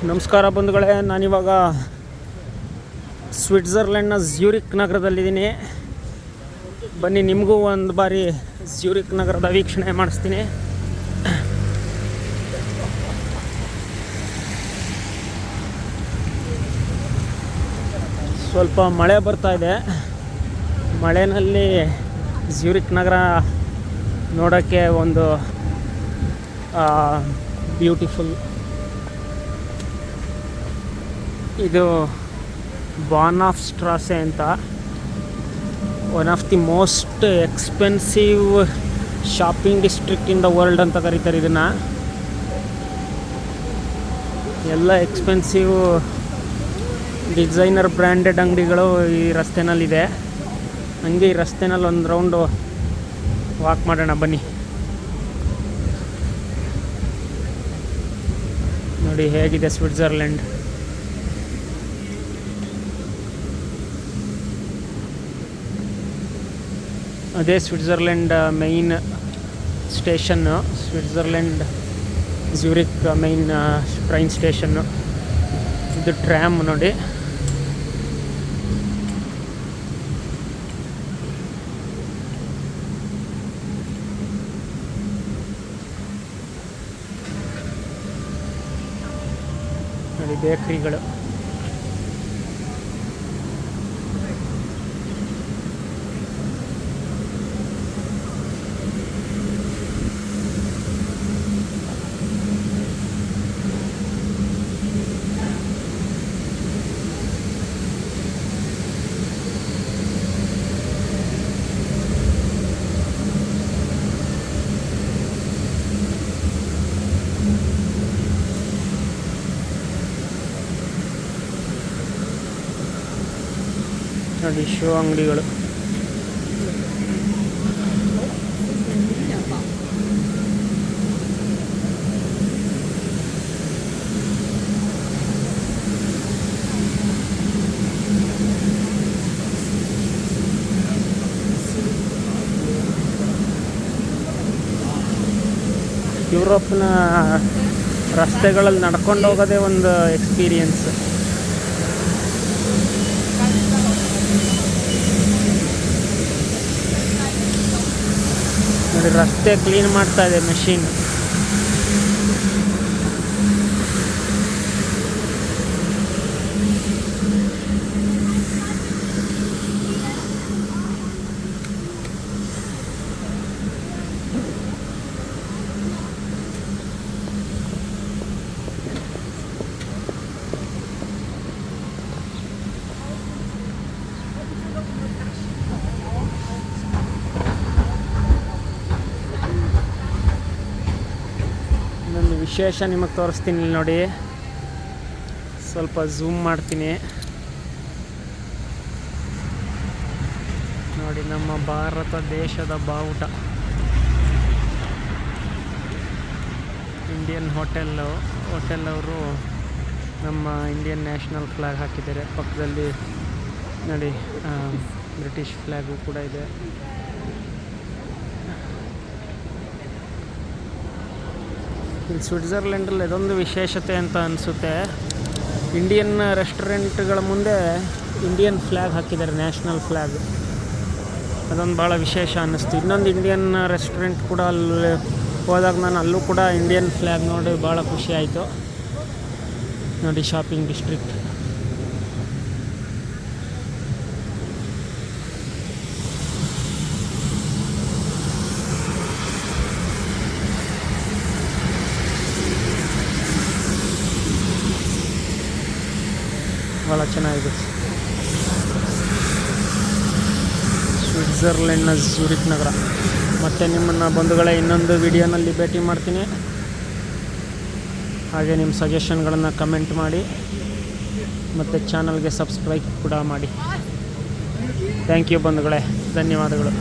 ನಮಸ್ಕಾರ ಬಂಧುಗಳೇ, ನಾನಿವಾಗ ಸ್ವಿಟ್ಜರ್ಲೆಂಡ್ನ ಜ್ಯೂರಿಕ್ ನಗರದಲ್ಲಿದ್ದೀನಿ. ಬನ್ನಿ ನಿಮಗೂ ಒಂದು ಬಾರಿ ಜ್ಯೂರಿಕ್ ನಗರದ ವೀಕ್ಷಣೆ ಮಾಡಿಸ್ತೀನಿ. ಸ್ವಲ್ಪ ಮಳೆ ಬರ್ತಾ ಇದೆ. ಮಳೆಯಲ್ಲಿ ಜ್ಯೂರಿಕ್ ನಗರ ನೋಡೋಕ್ಕೆ ಒಂದು ಬ್ಯೂಟಿಫುಲ್. ಇದು ಬಾನಾಫ್ ಸ್ಟ್ರಾಸೆ ಅಂತ, one of the most expensive shopping district in the world ಅಂತ ಕರೀತಾರೆ ಇದನ್ನು. ಎಲ್ಲ ಎಕ್ಸ್ಪೆನ್ಸಿವ್ ಡಿಸೈನರ್ ಬ್ರ್ಯಾಂಡೆಡ್ ಅಂಗಡಿಗಳು ಈ ರಸ್ತೆನಲ್ಲಿದೆ. ಹಂಗೆ ಈ ರಸ್ತೆನಲ್ಲಿ ಒಂದು ರೌಂಡು ವಾಕ್ ಮಾಡೋಣ ಬನ್ನಿ. ನೋಡಿ ಹೇಗಿದೆ ಸ್ವಿಟ್ಜರ್ಲೆಂಡ್. ಅದೇ Switzerland main station, Switzerland Zurich main train station. ಇದು ಟ್ರ್ಯಾಮ್ ನೋಡಿ. ನೋಡಿ ಬೇಕ್ರಿಗಳು. ನೋಡಿ ಶೂ ಅಂಗಡಿಗಳು. ಯುರೋಪ್ನ ರಸ್ತೆಗಳಲ್ಲಿ ನಡ್ಕೊಂಡು ಹೋಗೋದೇ ಒಂದು ಎಕ್ಸ್ಪೀರಿಯನ್ಸ್. ನೋಡಿ ರಸ್ತೆ ಕ್ಲೀನ್ ಮಾಡ್ತಾ ಇದೆ ಮೆಷಿನ್. ಇನ್ನೊಂದು ವಿಶೇಷ ನಿಮಗೆ ತೋರಿಸ್ತೀನಿ ನೋಡಿ. ಸ್ವಲ್ಪ ಝೂಮ್ ಮಾಡ್ತೀನಿ ನೋಡಿ. ನಮ್ಮ ಭಾರತ ದೇಶದ ಬಾವುಟ, ಇಂಡಿಯನ್ ಹೋಟೆಲ್ ಅವರು ನಮ್ಮ ಇಂಡಿಯನ್ ನ್ಯಾಷನಲ್ ಫ್ಲ್ಯಾಗ್ ಹಾಕಿದ್ದಾರೆ. ಪಕ್ಕದಲ್ಲಿ ನೋಡಿ ಬ್ರಿಟಿಷ್ ಫ್ಲ್ಯಾಗು ಕೂಡ ಇದೆ. ಇಲ್ಲಿ ಸ್ವಿಟ್ಜರ್ಲೆಂಡಲ್ಲಿ ಇದೊಂದು ವಿಶೇಷತೆ ಅಂತ ಅನಿಸುತ್ತೆ. ಇಂಡಿಯನ್ ರೆಸ್ಟೋರೆಂಟ್ಗಳ ಮುಂದೆ ಇಂಡಿಯನ್ ಫ್ಲ್ಯಾಗ್ ಹಾಕಿದ್ದಾರೆ, ನ್ಯಾಷನಲ್ ಫ್ಲ್ಯಾಗ್. ಅದೊಂದು ಭಾಳ ವಿಶೇಷ ಅನ್ನಿಸ್ತು. ಇನ್ನೊಂದು ಇಂಡಿಯನ್ ರೆಸ್ಟೋರೆಂಟ್ ಕೂಡ ಅಲ್ಲಿ ಹೋದಾಗ ನಾನು ಅಲ್ಲೂ ಕೂಡ ಇಂಡಿಯನ್ ಫ್ಲ್ಯಾಗ್ ನೋಡಿ ಭಾಳ ಖುಷಿ ಆಯಿತು. ನೋಡಿ ಶಾಪಿಂಗ್ ಡಿಸ್ಟ್ರಿಕ್ಟ್. ಭಾಳ ಚೆನ್ನಾಗಿದೆ ಸ್ವಿಟ್ಜರ್ಲೆಂಡ್ನ ಜ್ಯೂರಿಕ್ ನಗರ. ಮತ್ತು ನಿಮ್ಮನ್ನು ಬಂಧುಗಳೇ ಇನ್ನೊಂದು ವಿಡಿಯೋನಲ್ಲಿ ಭೇಟಿ ಮಾಡ್ತೀನಿ. ಹಾಗೆ ನಿಮ್ಮ ಸಜೆಷನ್ಗಳನ್ನು ಕಮೆಂಟ್ ಮಾಡಿ ಮತ್ತು ಚಾನಲ್ಗೆ ಸಬ್ಸ್ಕ್ರೈಬ್ ಕೂಡ ಮಾಡಿ. ಥ್ಯಾಂಕ್ ಯು ಬಂಧುಗಳೇ, ಧನ್ಯವಾದಗಳು.